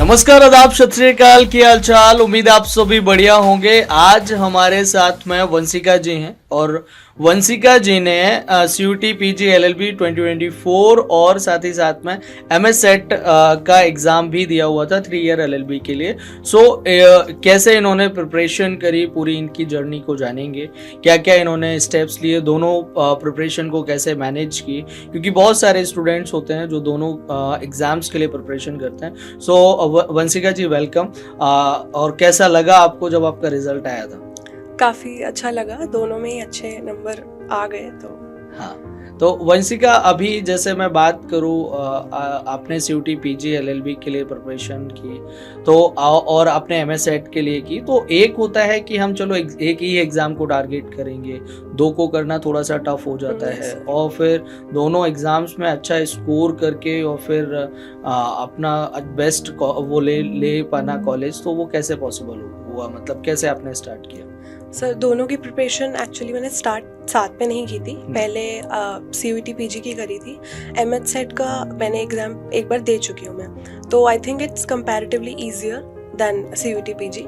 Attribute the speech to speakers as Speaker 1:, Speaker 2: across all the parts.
Speaker 1: नमस्कार, आदाब, सत श्री अकाल, क्या हाल चाल। उम्मीद आप सभी बढ़िया होंगे। आज हमारे साथ में वंशिका जी हैं और वंशिका जी ने CUT PG LLB 2024 और साथ ही साथ में MS सेट का एग्ज़ाम भी दिया हुआ था 3 ईयर LLB के लिए। कैसे इन्होंने प्रिपरेशन करी, पूरी इनकी जर्नी को जानेंगे। क्या क्या इन्होंने स्टेप्स लिए, दोनों प्रिपरेशन को कैसे मैनेज की, क्योंकि बहुत सारे स्टूडेंट्स होते हैं जो दोनों एग्ज़ाम्स के लिए प्रिपरेशन करते हैं। वंशिका जी, वेलकम। और कैसा लगा आपको जब आपका रिजल्ट आया था?
Speaker 2: काफ़ी अच्छा लगा, दोनों में ही अच्छे नंबर आ गए। तो
Speaker 1: हाँ, तो वंशिका, अभी जैसे मैं बात करूँ, आपने CUT PG LLB के लिए प्रिपरेशन की तो और आपने MS सेट के लिए की, तो एक होता है कि हम चलो एक ही एग्ज़ाम को टारगेट करेंगे, दो को करना थोड़ा सा टफ हो जाता है, और फिर दोनों एग्ज़ाम्स में अच्छा स्कोर करके और फिर अपना बेस्ट वो ले पाना कॉलेज, तो वो कैसे पॉसिबल हुआ? मतलब कैसे आपने स्टार्ट किया?
Speaker 2: सर, दोनों की प्रिपरेशन एक्चुअली मैंने स्टार्ट साथ में नहीं की थी। पहले CUT PG की करी थी। MS सेट का मैंने एग्ज़ाम एक बार दे चुकी हूँ मैं, तो I think it's comparatively easier than CUT PG।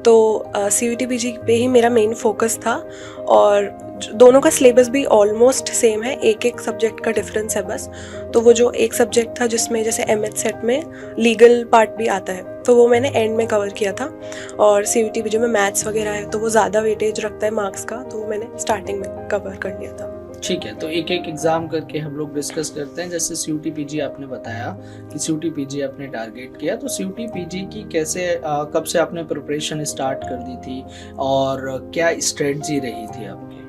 Speaker 2: तो CUT PG पे ही मेरा मेन फोकस था, और दोनों का सिलेबस भी ऑलमोस्ट सेम है, एक एक सब्जेक्ट का डिफरेंस है बस। तो वो जो एक सब्जेक्ट था जिसमें जैसे MS सेट में लीगल पार्ट भी आता है, तो वो मैंने एंड में कवर किया था। और CUT PG में मैथ्स वगैरह है तो वो ज़्यादा वेटेज रखता है मार्क्स का, तो वो मैंने स्टार्टिंग में कवर कर लिया था।
Speaker 1: ठीक है, तो एक एक एग्जाम करके हम लोग डिस्कस करते हैं। जैसे CUT PG आपने बताया कि CUT PG आपने टारगेट किया, तो CUT PG की कैसे कब से आपने प्रिपरेशन स्टार्ट कर दी थी और क्या स्ट्रेटजी रही थी आपकी?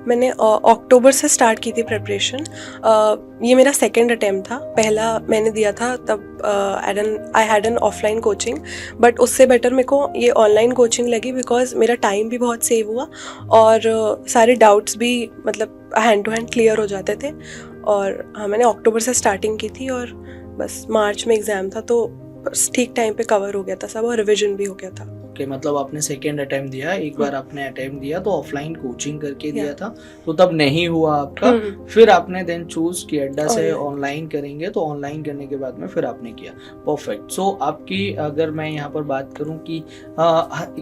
Speaker 2: मैंने अक्टूबर से स्टार्ट की थी प्रिपरेशन। ये मेरा सेकंड अटेम्प्ट था। पहला मैंने दिया था तब I had an offline coaching, but उससे बेटर मेरे को ये ऑनलाइन कोचिंग लगी, बिकॉज मेरा टाइम भी बहुत सेव हुआ और सारे डाउट्स भी मतलब हैंड टू हैंड क्लियर हो जाते थे। और हाँ, मैंने अक्टूबर से स्टार्टिंग की थी और बस मार्च में एग्ज़ाम था, तो बस ठीक टाइम पे कवर हो गया था सब और रिविजन भी हो गया था।
Speaker 1: ओके, मतलब आपने सेकेंड अटेम्प्ट दिया, एक बार आपने अटेम्प्ट दिया तो ऑफलाइन कोचिंग करके दिया था, तो तब नहीं हुआ आपका। फिर आपने देन चूज किया अड्डा से ऑनलाइन करेंगे, तो ऑनलाइन करने के बाद में फिर आपने किया। परफेक्ट। सो आपकी, अगर मैं यहाँ पर बात करूँ कि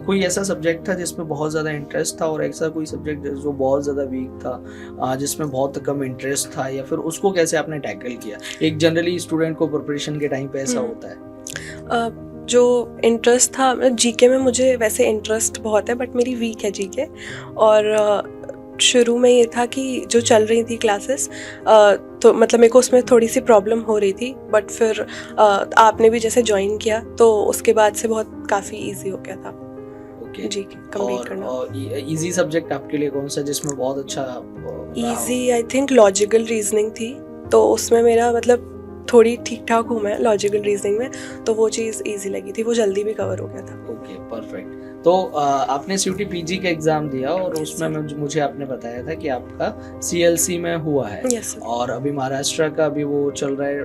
Speaker 1: कोई ऐसा सब्जेक्ट था जिसमें बहुत ज़्यादा इंटरेस्ट था और ऐसा कोई सब्जेक्ट जो बहुत ज़्यादा वीक था, जिसमें बहुत कम इंटरेस्ट था, या फिर उसको कैसे आपने टैकल किया? एक जनरली स्टूडेंट को प्रिपरेशन के टाइम पे ऐसा होता है।
Speaker 2: जो इंटरेस्ट था, मतलब GK में मुझे वैसे इंटरेस्ट बहुत है, बट मेरी वीक है GK। और शुरू में ये था कि जो चल रही थी क्लासेस, तो मतलब मेरे को उसमें थोड़ी सी प्रॉब्लम हो रही थी, बट फिर आपने भी जैसे ज्वाइन किया तो उसके बाद से बहुत काफ़ी इजी हो गया था GK कंप्लीट करना।
Speaker 1: और इजी सब्जेक्ट आपके लिए कौन सा जिसमें बहुत अच्छा?
Speaker 2: Easy I think logical reasoning थी, तो उसमें मेरा मतलब थोड़ी ठीक ठाक हूँ मैं लॉजिकल रीजनिंग में, तो वो चीज़ इजी लगी थी, वो जल्दी भी कवर हो गया था।
Speaker 1: Okay, perfect. तो आपने CUT PG का एग्जाम दिया और उसमें मुझे आपने बताया था कि आपका CLC में हुआ है।
Speaker 2: yes,
Speaker 1: और अभी महाराष्ट्र का अभी वो चल रहा है,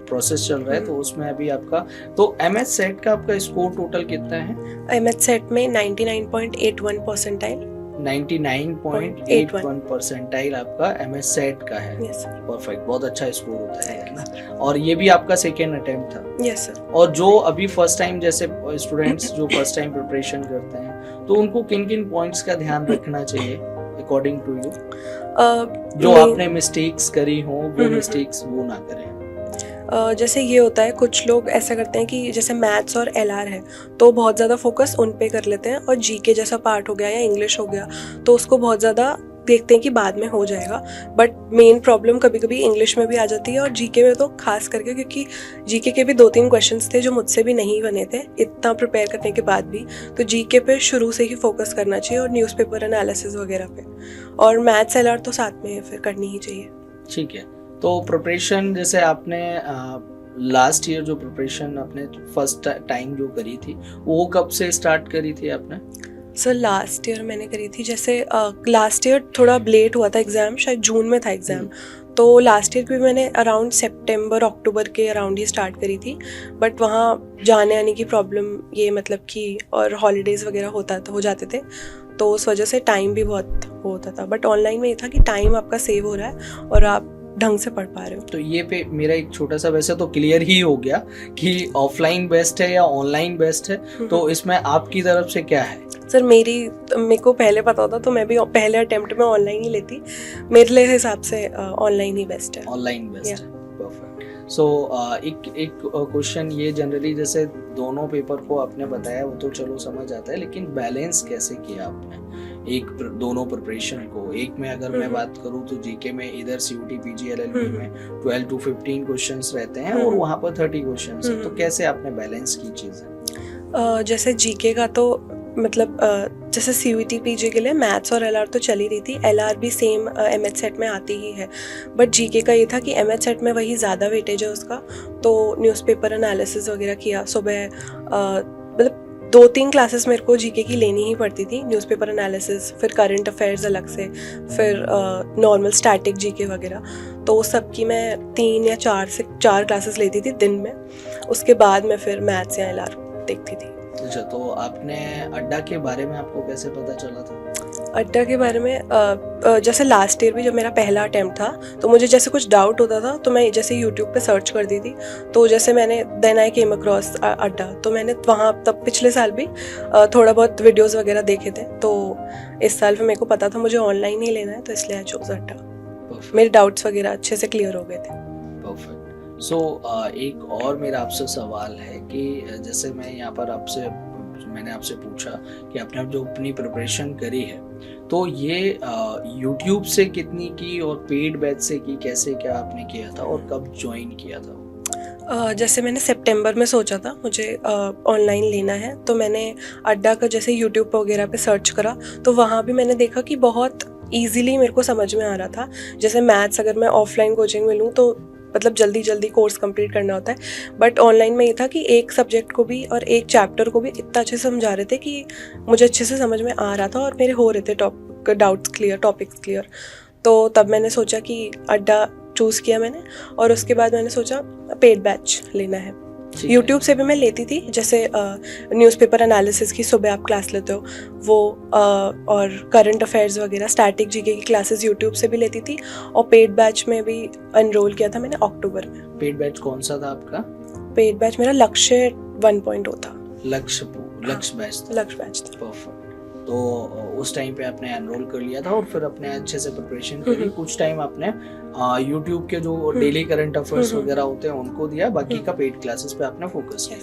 Speaker 1: प्रोसेस चल रहा है, तो उसमें अभी आपका, तो MS सेट का आपका स्कोर टोटल कितना है?
Speaker 2: MS सेट में 99.81 परसेंटाइल
Speaker 1: 99.81 परसेंटाइल आपका MS सेट का है। परफेक्ट, बहुत अच्छा स्कोर होता है ना। और ये भी आपका सेकेंड अटेम्प्ट था?
Speaker 2: Yes sir.
Speaker 1: और जो अभी फर्स्ट टाइम, जैसे स्टूडेंट्स जो फर्स्ट टाइम प्रिपरेशन करते हैं, तो उनको किन किन पॉइंट्स का ध्यान रखना चाहिए अकॉर्डिंग टू यू, जो आपने मिस्टेक्स करी हो वो मिस्टेक्स वो ना करें?
Speaker 2: जैसे ये होता है, कुछ लोग ऐसा करते हैं कि जैसे मैथ्स और LR है तो बहुत ज़्यादा फोकस उन पे कर लेते हैं, और GK जैसा पार्ट हो गया या इंग्लिश हो गया तो उसको बहुत ज़्यादा देखते हैं कि बाद में हो जाएगा। बट मेन प्रॉब्लम कभी कभी इंग्लिश में भी आ जाती है, और GK में तो खास करके, क्योंकि GK के भी 2-3 क्वेश्चंस थे जो मुझसे भी नहीं बने थे इतना प्रिपेयर करने के बाद भी। तो GK पे शुरू से ही फोकस करना चाहिए, और न्यूज़पेपर एनालिसिस वगैरह पे, और मैथ्स LR तो साथ में फिर करनी ही चाहिए।
Speaker 1: ठीक है, तो प्रिपरेशन जैसे आपने लास्ट ईयर जो प्रिपरेशन आपने फर्स्ट टाइम जो करी थी, वो कब से स्टार्ट करी थी आपने?
Speaker 2: सर, लास्ट ईयर मैंने करी थी, जैसे लास्ट ईयर थोड़ा लेट हुआ था एग्ज़ाम, शायद जून में था एग्ज़ाम, तो लास्ट ईयर भी मैंने अराउंड सितंबर अक्टूबर के अराउंड ही स्टार्ट करी थी। बट वहाँ जाने आने की प्रॉब्लम, ये मतलब कि और हॉलीडेज़ वगैरह हो जाते थे, तो उस वजह से टाइम भी बहुत होता था। बट ऑनलाइन में ये था कि टाइम आपका सेव हो रहा है और आप ढंग से पढ़ पा रही हूँ।
Speaker 1: तो ये पे मेरा एक छोटा सा, वैसे तो क्लियर ही हो गया कि ऑफलाइन बेस्ट है या ऑनलाइन बेस्ट है, तो इसमें आपकी तरफ से क्या है?
Speaker 2: सर मेरे को पहले पता होता तो मैं भी पहले अटेम्प्ट में ऑनलाइन ही लेती। मेरे लिए हिसाब से ऑनलाइन ही बेस्ट है।
Speaker 1: ऑनलाइन बेस्ट है, परफेक्ट। सो एक क्वेश्चन ये, जनरली जैसे दोनों पेपर को आपने बताया वो तो चलो समझ आता है, लेकिन बैलेंस कैसे किया आपने दोनों प्रिपरेशन को? एक में अगर मैं बात करूं तो जीके में इधर CUT PG LLB में 12 to 15 क्वेश्चंस रहते हैं और वहां पर 30 क्वेश्चंस हैं, तो कैसे आपने बैलेंस की चीजें?
Speaker 2: जैसे जीके का तो मतलब जैसे CUT PG के लिए मैथ्स और LR तो चली रही थी, LR भी सेम MH सेट में आती ही है, बट जीके का ये था कि MH सेट में वही ज़्यादा वेटेज है उसका, तो न्यूज़पेपर एनालिसिस वगैरह किया सुबह। मतलब 2-3 क्लासेस मेरे को जीके की लेनी ही पड़ती थी, न्यूज़पेपर एनालिसिस, फिर करंट अफेयर्स अलग से, फिर नॉर्मल स्टैटिक जीके वगैरह, तो सब की मैं 3 या 4 क्लासेस लेती थी दिन में। उसके बाद मैं फिर मैथ्स या LR देखती थी।
Speaker 1: अच्छा, तो आपने अड्डा के बारे में आपको कैसे पता चला था?
Speaker 2: अड्डा के बारे में जैसे लास्ट ईयर भी जब मेरा पहला अटेम्प्ट था, तो मुझे जैसे कुछ डाउट होता था तो मैं जैसे यूट्यूब पे सर्च कर दी थी, तो जैसे मैंने देन आई केम अक्रॉस अड्डा, तो मैंने वहाँ तब पिछले साल भी थोड़ा बहुत वीडियोस वगैरह देखे थे, तो इस साल फिर मेरे को पता था मुझे ऑनलाइन ही लेना है, तो इसलिए आई चूज अड्डा। मेरे डाउट्स वगैरह अच्छे से क्लियर हो गए थे।
Speaker 1: परफेक्ट। सो एक और मेरा आपसे सवाल है कि जैसे मैंने आपसे पूछा कि आपने जो अपनी प्रिपरेशन करी है, तो ये यूट्यूब से कितनी की और पेड बैच से की, कैसे क्या आपने किया था और कब ज्वाइन किया था?
Speaker 2: जैसे मैंने सितंबर में सोचा था मुझे ऑनलाइन लेना है, तो मैंने अड्डा का जैसे यूट्यूब वगैरह पे सर्च करा, तो वहाँ भी मैंने देखा कि बहुत ईजिली मेरे को समझ में आ रहा था। जैसे मैथ्स अगर मैं ऑफलाइन कोचिंग में लूँ तो मतलब जल्दी कोर्स कंप्लीट करना होता है, बट ऑनलाइन में ये था कि एक सब्जेक्ट को भी और एक चैप्टर को भी इतना अच्छे से समझा रहे थे कि मुझे अच्छे से समझ में आ रहा था और मेरे हो रहे थे डाउट्स क्लियर, टॉपिक्स क्लियर। तो तब मैंने सोचा कि अड्डा चूज़ किया मैंने, और उसके बाद मैंने सोचा पेड बैच लेना है। यूट्यूब से भी मैं लेती थी, जैसे न्यूज़पेपर एनालिसिस की सुबह आप क्लास लेते हो वो, और करंट अफेयर्स वगैरह स्टैटिक जीके की क्लासेस यूट्यूब से भी लेती थी, और पेड बैच में भी एनरोल किया था मैंने अक्टूबर में।
Speaker 1: पेड बैच कौन सा था आपका?
Speaker 2: पेड बैच मेरा लक्ष्य 1.0 था।
Speaker 1: लक्ष्य बैच था। परफेक्ट। तो उस टाइम पे आपने एनरोल कर लिया था और फिर अपने अच्छे से प्रिपरेशन करी। कुछ टाइम आपने यूट्यूब के जो डेली करंट अफेयर्स वगैरह होते हैं उनको दिया, बाकी का पेड क्लासेस पे आपने फोकस किया।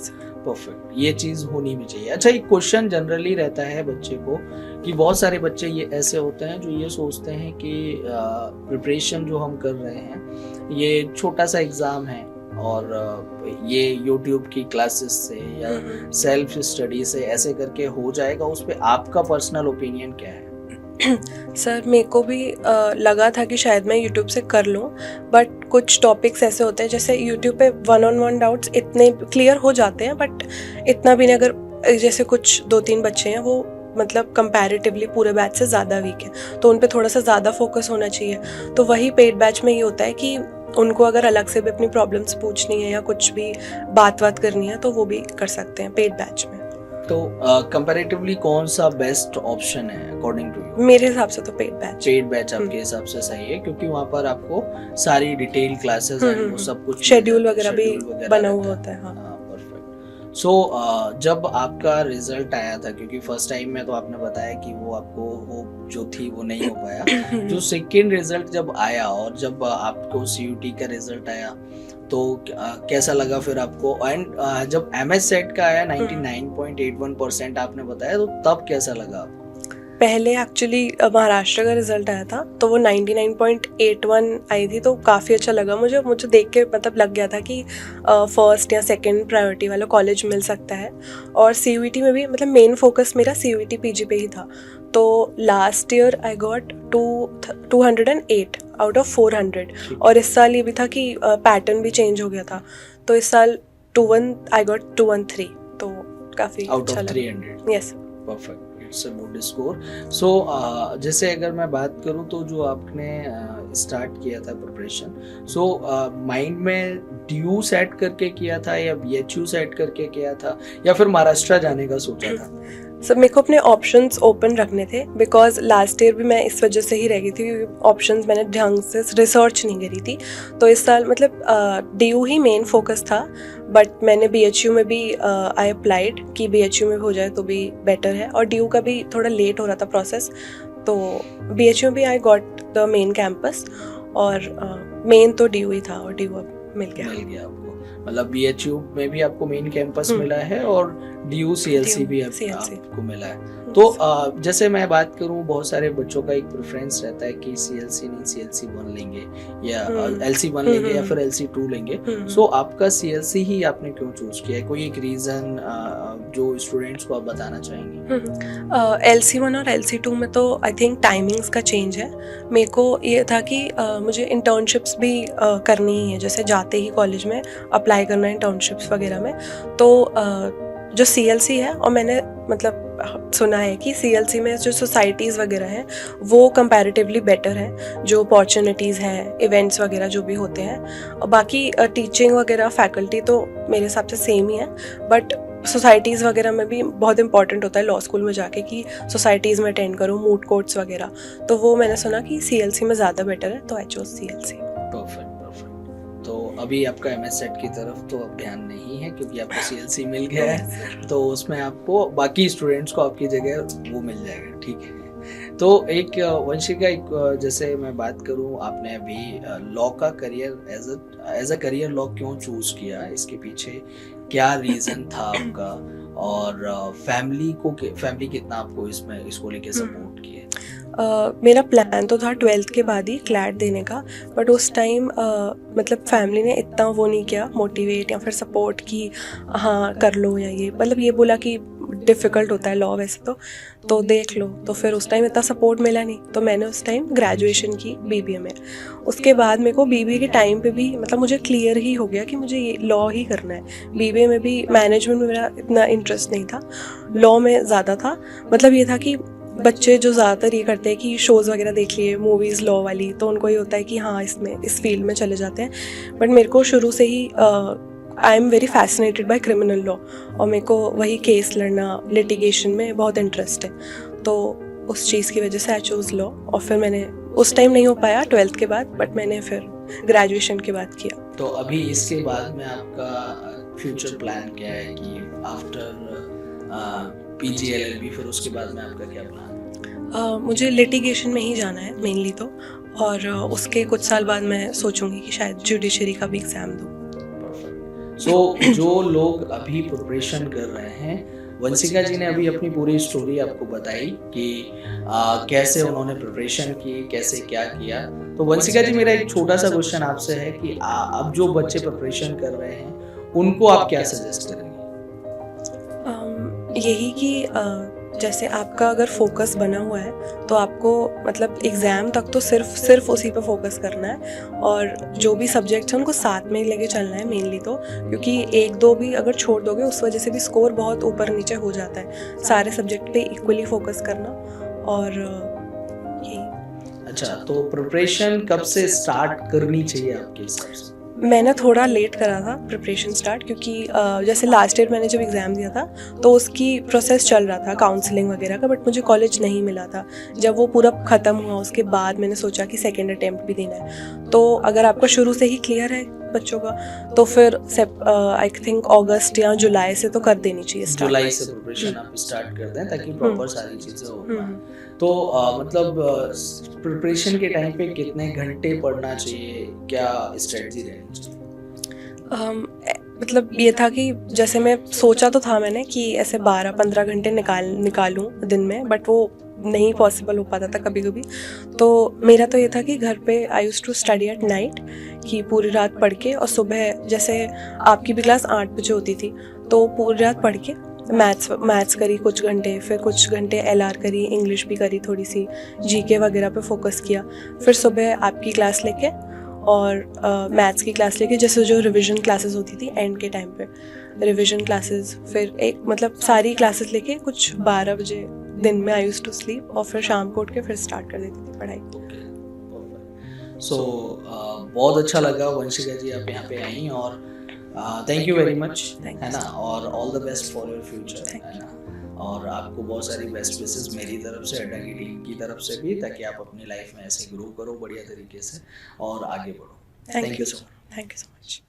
Speaker 1: परफेक्ट, ये चीज होनी भी चाहिए। अच्छा, एक क्वेश्चन जनरली रहता है बच्चे को कि बहुत सारे बच्चे ये ऐसे होते हैं जो ये सोचते हैं कि प्रिपरेशन जो हम कर रहे हैं ये छोटा सा एग्जाम है और ये YouTube की क्लासेस से या सेल्फ स्टडी से ऐसे करके हो जाएगा। उस पे आपका पर्सनल ओपिनियन क्या है?
Speaker 2: सर मेरे को भी लगा था कि शायद मैं YouTube से कर लूँ, बट कुछ टॉपिक्स ऐसे होते हैं जैसे YouTube पे 1-on-1 डाउट्स इतने क्लियर हो जाते हैं, बट इतना भी नहीं। अगर जैसे कुछ 2-3 बच्चे हैं वो मतलब कंपैरेटिवली पूरे बैच से ज़्यादा वीक है, तो उन पे थोड़ा सा ज़्यादा फोकस होना चाहिए। तो वही पेड बैच में ये होता है कि उनको अगर अलग से भी अपनी प्रॉब्लम्स पूछनी है या कुछ भी बात करनी है तो वो भी कर सकते हैं पेड बैच में।
Speaker 1: तो कंपैरेटिवली कौन सा बेस्ट ऑप्शन है अकॉर्डिंग टू यू?
Speaker 2: मेरे हिसाब से तो पेड बैच
Speaker 1: आपके हिसाब से सही है, क्योंकि वहाँ पर आपको सारी डिटेल क्लासेस हैं, वो सब कुछ
Speaker 2: शेड्यूल वगैरह भी बना हुआ होता है। हाँ,
Speaker 1: सो जब आपका रिजल्ट आया था, क्योंकि फर्स्ट टाइम में तो आपने बताया कि वो आपको होप जो थी वो नहीं हो पाया, जो सेकेंड रिजल्ट जब आया और जब आपको CUT का रिजल्ट आया तो कैसा लगा फिर आपको? एंड जब MS सेट का आया 99.81% आपने बताया, तो तब कैसा लगा आपको?
Speaker 2: पहले एक्चुअली महाराष्ट्र का रिजल्ट आया था तो वो 99.81 आई थी, तो काफ़ी अच्छा लगा मुझे देख के, मतलब लग गया था कि फर्स्ट या सेकंड प्रायोरिटी वाला कॉलेज मिल सकता है। और CUT में भी मतलब मेन फोकस मेरा CUT PG पे ही था। तो last year I got 208 out of 400, और इस साल ये भी था कि पैटर्न भी चेंज हो गया था, तो इस साल आई गॉट 213, तो काफ़ी अच्छा लगा। Yes,
Speaker 1: perfect, it's a good score. So जैसे अगर मैं बात करूं तो जो आपने स्टार्ट किया था प्रिपरेशन, सो माइंड में DU सेट करके किया था या BHU सेट करके किया था या फिर महाराष्ट्र जाने का सोचा था?
Speaker 2: सब मेरे को अपने ऑप्शंस ओपन रखने थे, बिकॉज लास्ट ईयर भी मैं इस वजह से ही रह गई थी क्योंकि ऑप्शंस मैंने ढंग से रिसर्च नहीं करी थी। तो इस साल मतलब DU ही मेन फोकस था, बट मैंने BHU में भी आई अप्लाइड कि BHU में हो जाए तो भी बेटर है, और DU का भी थोड़ा लेट हो रहा था प्रोसेस, तो BHU में भी I got the main campus, और मेन तो DU ही था और DU अब मिल गया
Speaker 1: आपको। मतलब BHU में भी आपको मेन कैंपस मिला है और DU CLC भी आपको मिला है। तो जैसे मैं बात करूं, बहुत सारे बच्चों का एक प्रेफरेंस रहता है कि CLC नहीं CLC 1 लेंगे या LC 1 लेंगे या फिर LC 2 लेंगे। सो आपका CLC ही आपने क्यों चूज किया है? कोई एक रीजन जो स्टूडेंट्स को आप बताना चाहेंगे?
Speaker 2: LC 1 और LC 2 में तो आई थिंक टाइमिंग्स का चेंज है। मेरे को ये था कि मुझे इंटर्नशिप्स भी करनी ही है, जैसे जाते ही कॉलेज में अप्लाई करना है इंटर्नशिप्स वगैरह में। तो जो CLC है, और मैंने मतलब सुना है कि CLC में जो सोसाइटीज़ वगैरह हैं वो कंपैरेटिवली बेटर है, जो अपॉर्चुनिटीज़ हैं, इवेंट्स वगैरह जो भी होते हैं, और बाकी टीचिंग वगैरह फैकल्टी तो मेरे हिसाब से सेम ही है, बट सोसाइटीज़ वगैरह में भी बहुत इंपॉर्टेंट होता है लॉ स्कूल में जाके कि सोसाइटीज़ में अटेंड करो, मूड कोर्ट्स वगैरह। तो वो मैंने सुना कि CLC में ज़्यादा बेटर है, तो आई चोज CLC।
Speaker 1: परफेक्ट। तो अभी आपका MS सेट की तरफ तो अब ध्यान नहीं है क्योंकि आपको CLC मिल गया है, तो उसमें आपको बाकी स्टूडेंट्स को आपकी जगह वो मिल जाएगा, ठीक है। तो एक वंशिका, एक जैसे मैं बात करूं, आपने अभी लॉ का career as a career law क्यों चूज किया, इसके पीछे क्या रीजन था आपका, और फैमिली कितना आपको इसको लेके सपोर्ट किया?
Speaker 2: मेरा प्लान तो था 12th के बाद ही क्लैट देने का, बट उस टाइम मतलब फैमिली ने इतना वो नहीं किया मोटिवेट या फिर सपोर्ट कि हाँ कर लो, या ये मतलब ये बोला कि डिफ़िकल्ट होता है लॉ वैसे तो देख लो। तो फिर उस टाइम इतना सपोर्ट मिला नहीं, तो मैंने उस टाइम ग्रेजुएशन की BBA में। उसके बाद मेरे को BBA के टाइम पे भी मतलब मुझे क्लियर ही हो गया कि मुझे ये लॉ ही करना है। BBA में भी मैनेजमेंट में मेरा इतना इंटरेस्ट नहीं था, लॉ में ज़्यादा था। मतलब ये था कि बच्चे जो ज़्यादातर ये करते हैं कि शोज़ वगैरह देख लिए, मूवीज़ लॉ वाली, तो उनको ये होता है कि हाँ इस फील्ड में चले जाते हैं। बट मेरे को शुरू से ही I am very fascinated by criminal law, और मेरे को वही केस लड़ना, लिटिगेशन में बहुत इंटरेस्ट है, तो उस चीज़ की वजह से आई चूज़ लॉ। और फिर मैंने उस टाइम नहीं हो पाया 12th के बाद, बट मैंने फिर ग्रेजुएशन के बाद किया।
Speaker 1: तो अभी इसके बाद में आपका फ्यूचर प्लान क्या है कि आफ्टर PG LLB फिर उसके बाद में आपका क्या प्लान?
Speaker 2: मुझे लिटिगेशन में ही जाना है मेनली तो, और उसके कुछ साल बाद मैं सोचूंगी कि शायद जुडिशरी का भी एग्ज़ाम दूँ।
Speaker 1: सो जो लोग अभी प्रिपरेशन कर रहे हैं, वंशिका जी ने अभी अपनी पूरी स्टोरी आपको बताई कि कैसे उन्होंने प्रिपरेशन की, कैसे क्या किया। तो वंशिका जी, मेरा एक छोटा सा क्वेश्चन आपसे है कि अब जो बच्चे प्रिपरेशन कर रहे हैं उनको आप क्या सजेस्ट करेंगे?
Speaker 2: यही कि जैसे आपका अगर फोकस बना हुआ है तो आपको मतलब एग्ज़ाम तक तो सिर्फ उसी पे फोकस करना है, और जो भी सब्जेक्ट्स हैं उनको साथ में लेके चलना है मेनली तो, क्योंकि 1-2 भी अगर छोड़ दोगे उस वजह से भी स्कोर बहुत ऊपर नीचे हो जाता है। सारे सब्जेक्ट पे इक्वली फोकस करना, और यही।
Speaker 1: अच्छा, तो प्रिपरेशन कब से स्टार्ट करनी चाहिए आपके हिसाब से?
Speaker 2: मैंने थोड़ा लेट करा था प्रिपरेशन स्टार्ट, क्योंकि जैसे लास्ट ईयर मैंने जब एग्ज़ाम दिया था तो उसकी प्रोसेस चल रहा था काउंसलिंग वगैरह का, बट मुझे कॉलेज नहीं मिला था। जब वो पूरा ख़त्म हुआ उसके बाद मैंने सोचा कि सेकेंड अटेम्प्ट भी देना है। तो अगर आपका शुरू से ही क्लियर है बच्चों का, तो फिर आई थिंक अगस्त या जुलाई से तो कर देनी चाहिए स्टार्ट।
Speaker 1: जुलाई से प्रिपरेशन आप स्टार्ट कर दें ताकि प्रॉपर सारी चीज़ें हो पाए। तो मतलब प्रिपरेशन के टाइम पे कितने घंटे पढ़ना चाहिए, क्या स्ट्रेटजी रहनी चाहिए?
Speaker 2: मतलब ये था कि जैसे मैं सोचा तो था मैंने कि ऐसे 12-15 घंटे निकालूं दिन में, बट वो नहीं पॉसिबल हो पाता था कभी कभी। तो मेरा तो ये था कि घर पे I used to study at night, कि पूरी रात पढ़ के, और सुबह जैसे आपकी भी क्लास 8 बजे होती थी तो पूरी रात पढ़ के मैथ्स करी कुछ घंटे, फिर कुछ घंटे LR करी, इंग्लिश भी करी, थोड़ी सी GK वगैरह पे फोकस किया। फिर सुबह आपकी क्लास लेके और मैथ्स की क्लास लेके, जैसे जो रिवीजन क्लासेस होती थी एंड के टाइम पे रिवीजन क्लासेस, फिर एक मतलब सारी क्लासेस लेके कुछ 12 बजे दिन में आई यूज्ड टू स्लीप, और फिर शाम को उठ के फिर स्टार्ट कर देती थी पढ़ाई।
Speaker 1: सो बहुत अच्छा लगा वंशिका जी आप यहाँ पे आई, और थैंक यू वेरी मच, है ना, और all the best for your future, है ना। और आपको बहुत सारी बेस्ट विशेस मेरी तरफ से, अड्डा की टीम की तरफ से भी, ताकि आप अपनी लाइफ में ऐसे ग्रो करो बढ़िया तरीके से और आगे बढ़ो। Thank you so much.
Speaker 2: Thank you so much.